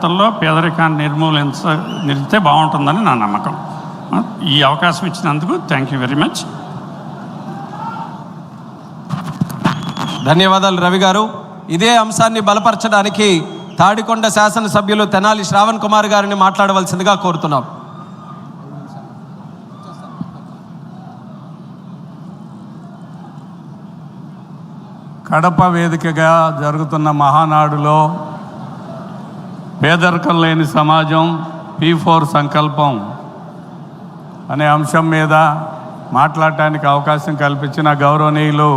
జాగ్రత్తల్లో పేదరికాన్ని నిర్మూలిస్తే బాగుంటుందని నా నమ్మకం. ఈ అవకాశం ఇచ్చినందుకు థ్యాంక్ యూ వెరీ మచ్. ధన్యవాదాలు రవి గారు. ఇదే అంశాన్ని బలపరచడానికి తాడికొండ శాసనసభ్యులు తెనాలి శ్రావణ్ కుమార్ గారిని మాట్లాడవలసిందిగా కోరుతున్నాం. కడప వేదికగా జరుగుతున్న మహానాడులో పేదరికం లేని సమాజం P4 సంకల్పం అనే అంశం మీద మాట్లాడటానికి అవకాశం కల్పించిన గౌరవనీయులు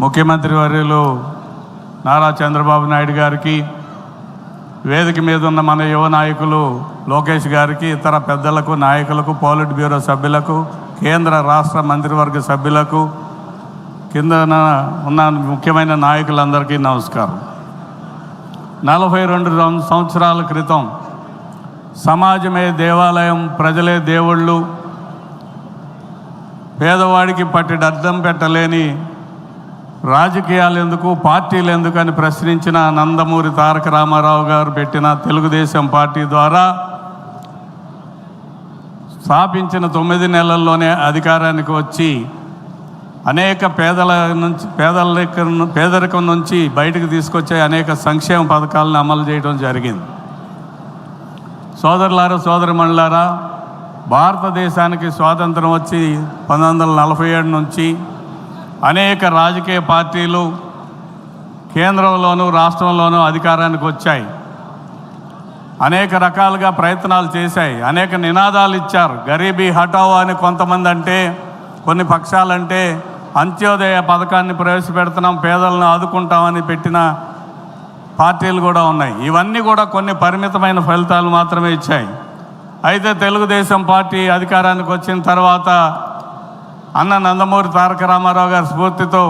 ముఖ్యమంత్రి వర్యులు నారా చంద్రబాబు నాయుడు గారికి, వేదిక మీద ఉన్న మన యువ నాయకులు లోకేష్ గారికి, ఇతర పెద్దలకు, నాయకులకు, పోలిట్ బ్యూరో సభ్యులకు, కేంద్ర రాష్ట్ర మంత్రివర్గ సభ్యులకు, కింద ఉన్న ముఖ్యమైన నాయకులందరికీ నమస్కారం. 42 సంవత్సరాల క్రితం సమాజమే దేవాలయం, ప్రజలే దేవుళ్ళు, పేదవాడికి పట్టిన అర్థం పెట్టలేని రాజకీయాలు ఎందుకు, పార్టీలు ఎందుకు అని ప్రశ్నించిన నందమూరి తారక రామారావు గారు పెట్టిన తెలుగుదేశం పార్టీ ద్వారా స్థాపించిన 9 నెలల్లోనే అధికారానికి వచ్చి అనేక పేదరికం నుంచి బయటకు తీసుకొచ్చే అనేక సంక్షేమ పథకాలను అమలు చేయడం జరిగింది. సోదరులారా, సోదరిమణులారా, భారతదేశానికి స్వాతంత్రం వచ్చి 1947 నుంచి అనేక రాజకీయ పార్టీలు కేంద్రంలోనూ రాష్ట్రంలోనూ అధికారానికి వచ్చాయి. అనేక రకాలుగా ప్రయత్నాలు చేశాయి, అనేక నినాదాలు ఇచ్చారు. గరీబీ హటావో అని కొంతమంది అంటే, కొన్ని పక్షాలంటే అంత్యోదయ పథకాన్ని ప్రవేశపెడుతున్నాం, పేదలను ఆదుకుంటామని పెట్టిన పార్టీలు కూడా ఉన్నాయి. ఇవన్నీ కూడా కొన్ని పరిమితమైన ఫలితాలు మాత్రమే ఇచ్చాయి. అయితే తెలుగుదేశం పార్టీ అధికారానికి వచ్చిన తర్వాత అన్న నందమూరి తారక రామారావు గారి స్ఫూర్తితో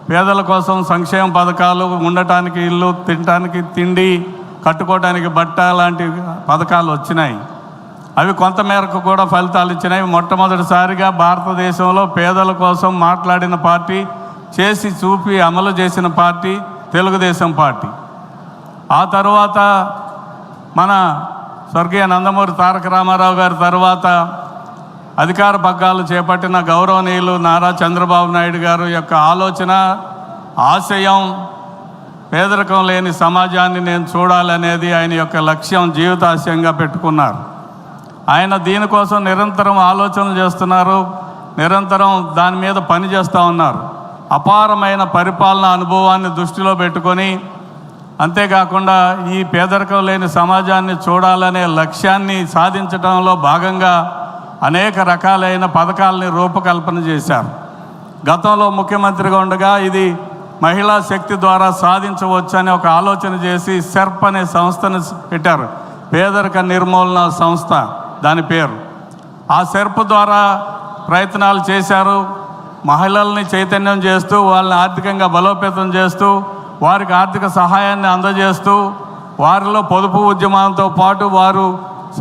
పేదల కోసం సంక్షేమ పథకాలు, ఉండటానికి ఇల్లు, తినడానికి తిండి, కట్టుకోవడానికి బట్ట లాంటి పథకాలు వచ్చినాయి. అవి కొంతమేరకు కూడా ఫలితాలు ఇచ్చినాయి. మొట్టమొదటిసారిగా భారతదేశంలో పేదల కోసం మాట్లాడిన పార్టీ, చేసి చూపి అమలు చేసిన పార్టీ తెలుగుదేశం పార్టీ. ఆ తర్వాత మన స్వర్గీయ నందమూరి తారక రామారావు గారి తర్వాత అధికార పగ్గాలు చేపట్టిన గౌరవనీయులు నారా చంద్రబాబు నాయుడు గారు యొక్క ఆలోచన, ఆశయం పేదరికం లేని సమాజాన్ని నేను చూడాలనేది ఆయన యొక్క లక్ష్యం, జీవితాశయంగా పెట్టుకున్నారు. ఆయన దీనికోసం నిరంతరం ఆలోచనలు చేస్తున్నారు, నిరంతరం దాని మీద పని చేస్తూ ఉన్నారు. అపారమైన పరిపాలన అనుభవాన్ని దృష్టిలో పెట్టుకొని, అంతేకాకుండా ఈ పేదరికం లేని సమాజాన్ని చూడాలనే లక్ష్యాన్ని సాధించడంలో భాగంగా అనేక రకాలైన పథకాలని రూపకల్పన చేశారు. గతంలో ముఖ్యమంత్రిగా ఉండగా ఇది మహిళా శక్తి ద్వారా సాధించవచ్చని ఒక ఆలోచన చేసి సెర్ప్ అనే సంస్థను పెట్టారు, పేదరిక నిర్మూలన సంస్థ దాని పేరు. ఆ సెర్ప్ ద్వారా ప్రయత్నాలు చేశారు. మహిళల్ని చైతన్యం చేస్తూ, వాళ్ళని ఆర్థికంగా బలోపేతం చేస్తూ, వారికి ఆర్థిక సహాయాన్ని అందజేస్తూ, వారిలో పొదుపు ఉద్యమంతో పాటు వారు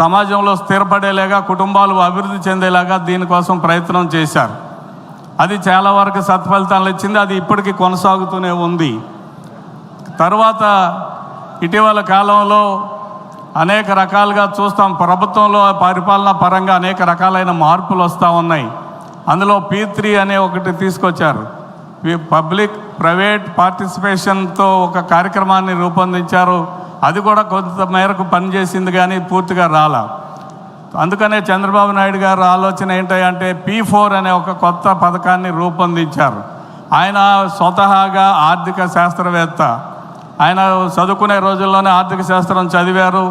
సమాజంలో స్థిరపడేలాగా, కుటుంబాలు అభివృద్ధి చెందేలాగా దీనికోసం ప్రయత్నం చేశారు. అది చాలా వరకు సత్ఫలితాలు ఇచ్చింది. అది ఇప్పటికీ కొనసాగుతూనే ఉంది. తర్వాత ఇటీవల కాలంలో అనేక రకాలుగా చూస్తాం, ప్రభుత్వంలో పరిపాలన పరంగా అనేక రకాలైన మార్పులు వస్తూ ఉన్నాయి. అందులో P3 అనే ఒకటి తీసుకొచ్చారు. పబ్లిక్ ప్రైవేట్ పార్టిసిపేషన్తో ఒక కార్యక్రమాన్ని రూపొందించారు. అది కూడా కొంత మేరకు పనిచేసింది, కానీ పూర్తిగా రాలా. అందుకనే చంద్రబాబు నాయుడు గారు ఆలోచన ఏంటంటే P4 అనే ఒక కొత్త పథకాన్ని రూపొందించారు. ఆయన స్వతహాగా ఆర్థిక శాస్త్రవేత్త. ఆయన చదువుకునే రోజుల్లోనే ఆర్థిక శాస్త్రం చదివారు.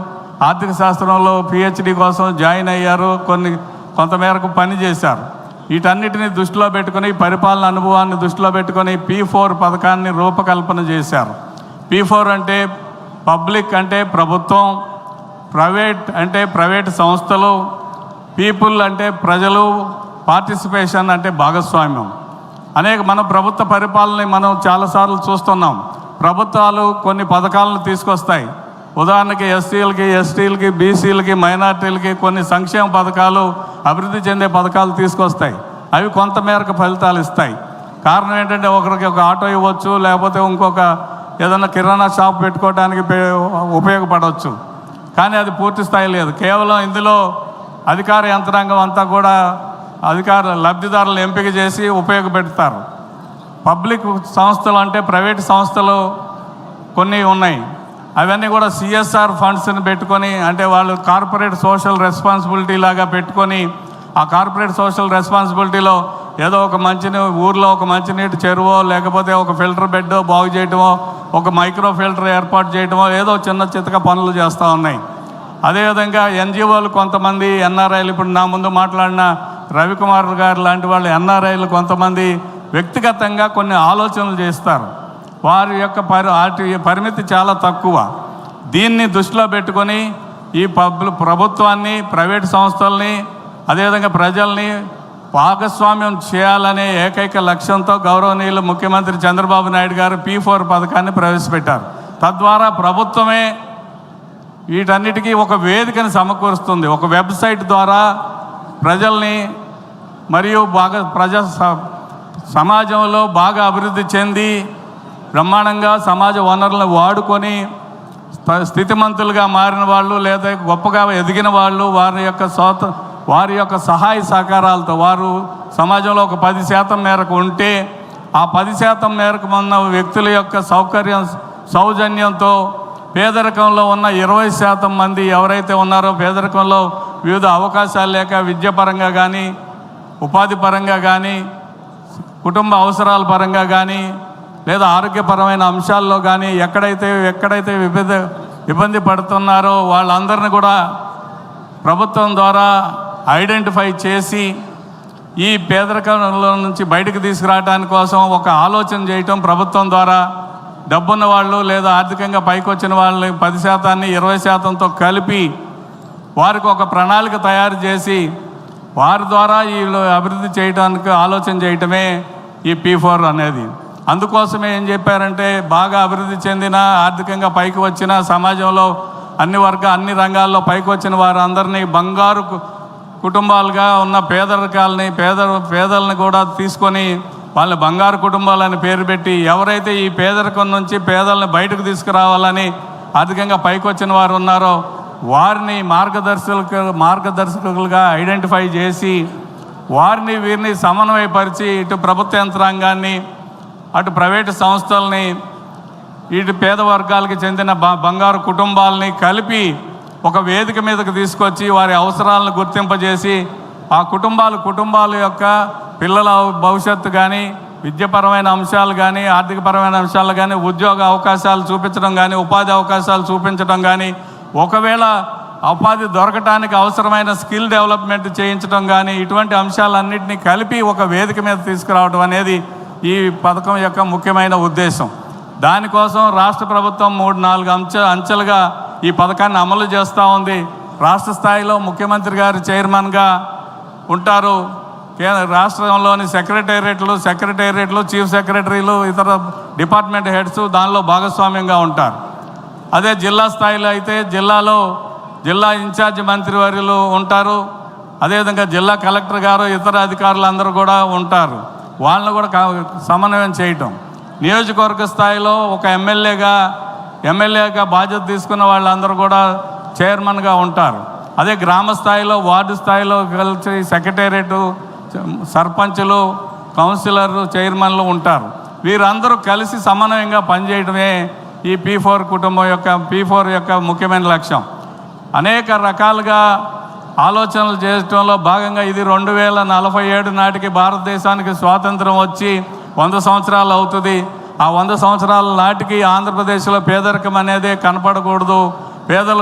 ఆర్థిక శాస్త్రంలో PhD కోసం జాయిన్ అయ్యారు. కొంతమేరకు పని చేశారు. వీటన్నిటిని దృష్టిలో పెట్టుకొని, పరిపాలన అనుభవాన్ని దృష్టిలో పెట్టుకొని P4 పథకాన్ని రూపకల్పన చేశారు. P4 అంటే పబ్లిక్ అంటే ప్రభుత్వం, ప్రైవేట్ అంటే ప్రైవేట్ సంస్థలు, పీపుల్ అంటే ప్రజలు, పార్టిసిపేషన్ అంటే భాగస్వామ్యం. మన ప్రభుత్వ పరిపాలనని మనం చాలాసార్లు చూస్తున్నాం. ప్రభుత్వాలు కొన్ని పథకాలను తీసుకొస్తాయి. ఉదాహరణకి ఎస్సీలకి, ఎస్టీలకి, బీసీలకి, మైనార్టీలకి కొన్ని సంక్షేమ పథకాలు, అభివృద్ధి చెందే పథకాలు తీసుకొస్తాయి. అవి కొంతమేరకు ఫలితాలు ఇస్తాయి. కారణం ఏంటంటే ఒకరికి ఒక ఆటో ఇవ్వచ్చు, లేకపోతే ఇంకొక ఏదన్నా కిరాణా షాప్ పెట్టుకోవడానికి ఉపయోగపడవచ్చు. కానీ అది పూర్తి స్థాయి లేదు. కేవలం ఇందులో అధికార యంత్రాంగం అంతా కూడా లబ్ధిదారులను ఎంపిక చేసి ఉపయోగపెడతారు. పబ్లిక్ సంస్థలు అంటే ప్రైవేట్ సంస్థలు కొన్ని ఉన్నాయి. అవన్నీ కూడా సిఎస్ఆర్ ఫండ్స్ని పెట్టుకొని, అంటే వాళ్ళు కార్పొరేట్ సోషల్ రెస్పాన్సిబిలిటీ లాగా పెట్టుకొని, ఆ కార్పొరేట్ సోషల్ రెస్పాన్సిబిలిటీలో ఏదో ఒక ఊర్లో ఒక మంచినీటి చెరువో, లేకపోతే ఒక ఫిల్టర్ బెడ్ బాగు చేయటమో, ఒక మైక్రో ఫిల్టర్ ఏర్పాటు చేయటమో, ఏదో చిన్న చితక పనులు చేస్తూ ఉన్నాయి. అదేవిధంగా ఎన్జిఓలు కొంతమంది ఎన్ఆర్ఐలు, ఇప్పుడు నా ముందు మాట్లాడిన రవికుమార్ గారు లాంటి వాళ్ళు ఎన్ఆర్ఐలు కొంతమంది వ్యక్తిగతంగా కొన్ని ఆలోచనలు చేస్తారు. వారి యొక్క పరిమితి చాలా తక్కువ. దీన్ని దృష్టిలో పెట్టుకొని ఈ ప్రభుత్వాన్ని, ప్రైవేట్ సంస్థల్ని, అదేవిధంగా ప్రజల్ని భాగస్వామ్యం చేయాలనే ఏకైక లక్ష్యంతో గౌరవనీయులు ముఖ్యమంత్రి చంద్రబాబు నాయుడు గారు P4 పథకాన్ని ప్రవేశపెట్టారు. తద్వారా ప్రభుత్వమే వీటన్నిటికీ ఒక వేదికను సమకూరుస్తుంది. ఒక వెబ్సైట్ ద్వారా ప్రజల్ని మరియు సమాజంలో బాగా అభివృద్ధి చెంది బ్రహ్మాండంగా సమాజ వనరులను వాడుకొని స్థితిమంతులుగా మారిన వాళ్ళు, లేదా గొప్పగా ఎదిగిన వాళ్ళు, వారి యొక్క సహాయ సహకారాలతో వారు సమాజంలో ఒక 10% మేరకు ఉంటే, ఆ 10% మేరకు ఉన్న వ్యక్తుల యొక్క సౌజన్యంతో పేదరికంలో ఉన్న 20% మంది ఎవరైతే ఉన్నారో, పేదరికంలో వివిధ అవకాశాలు లేక విద్యాపరంగా కానీ, ఉపాధి పరంగా కానీ, కుటుంబ అవసరాల పరంగా కానీ, లేదా ఆరోగ్యపరమైన అంశాల్లో కానీ ఎక్కడైతే ఇబ్బంది పడుతున్నారో వాళ్ళందరినీ కూడా ప్రభుత్వం ద్వారా ఐడెంటిఫై చేసి ఈ పేదరికంలో నుంచి బయటకు తీసుకురావడానికి కోసం ఒక ఆలోచన చేయటం ప్రభుత్వం ద్వారా. డబ్బున్న వాళ్ళు లేదా ఆర్థికంగా పైకి వచ్చిన వాళ్ళని 10%, 20%తో కలిపి వారికి ఒక ప్రణాళిక తయారు చేసి వారి ద్వారా వీళ్ళు అభివృద్ధి చేయడానికి ఆలోచన చేయటమే ఈ P4 అనేది. అందుకోసమే ఏం చెప్పారంటే, బాగా అభివృద్ధి చెందిన, ఆర్థికంగా పైకి వచ్చిన, సమాజంలో అన్ని రంగాల్లో పైకి వచ్చిన వారందరినీ బంగారు కుటుంబాలుగా ఉన్న పేదలను కూడా తీసుకొని వాళ్ళని బంగారు కుటుంబాలని పేరు పెట్టి, ఎవరైతే ఈ పేదరికం నుంచి పేదలను బయటకు తీసుకురావాలని ఆర్థికంగా పైకి వచ్చిన వారు ఉన్నారో వారిని మార్గదర్శకులుగా ఐడెంటిఫై చేసి వీరిని సమన్వయపరిచి ఇటు ప్రభుత్వ యంత్రాంగాన్ని, అటు ప్రైవేటు సంస్థల్ని, ఇటు పేద వర్గాలకి చెందిన బంగారు కుటుంబాలని కలిపి ఒక వేదిక మీదకు తీసుకొచ్చి వారి అవసరాలను గుర్తింపజేసి ఆ కుటుంబాల యొక్క పిల్లల భవిష్యత్తు కానీ, విద్యాపరమైన అంశాలు కానీ, ఆర్థికపరమైన అంశాలు కానీ, ఉద్యోగ అవకాశాలు చూపించడం కానీ, ఉపాధి అవకాశాలు చూపించడం కానీ, ఒకవేళ ఉపాధి దొరకటానికి అవసరమైన స్కిల్ డెవలప్మెంట్ చేయించడం కానీ, ఇటువంటి అంశాలన్నింటినీ కలిపి ఒక వేదిక మీద తీసుకురావడం అనేది ఈ పథకం యొక్క ముఖ్యమైన ఉద్దేశం. దానికోసం రాష్ట్ర ప్రభుత్వం 3-4 అంచెలుగా ఈ పథకాన్ని అమలు చేస్తూ ఉంది. రాష్ట్ర స్థాయిలో ముఖ్యమంత్రి గారు చైర్మన్గా ఉంటారు. రాష్ట్రంలోని సెక్రటేరియట్లు, చీఫ్ సెక్రటరీలు, ఇతర డిపార్ట్మెంట్ హెడ్స్ దానిలో భాగస్వామ్యంగా ఉంటారు. అదే జిల్లా స్థాయిలో అయితే జిల్లా ఇన్ఛార్జ్ మంత్రివర్యులు ఉంటారు. అదేవిధంగా జిల్లా కలెక్టర్ గారు, ఇతర అధికారులు అందరూ కూడా ఉంటారు. వాళ్ళని కూడా సమన్వయం చేయటం. నియోజకవర్గ స్థాయిలో ఒక ఎమ్మెల్యేగా బాధ్యత తీసుకున్న వాళ్ళందరూ కూడా చైర్మన్గా ఉంటారు. అదే గ్రామ స్థాయిలో, వార్డు స్థాయిలో కలిసి సెక్రటేరియట్, సర్పంచులు, కౌన్సిలర్లు, చైర్మన్లు ఉంటారు. వీరందరూ కలిసి సమన్వయంగా పనిచేయడమే ఈ P4 యొక్క ముఖ్యమైన లక్ష్యం. అనేక రకాలుగా ఆలోచనలు చేయడంలో భాగంగా ఇది 2047 నాటికి భారతదేశానికి స్వాతంత్రం వచ్చి 100 సంవత్సరాలు అవుతుంది. ఆ 100 సంవత్సరాల నాటికి ఆంధ్రప్రదేశ్లో పేదరికం అనేది కనపడకూడదు. పేదలు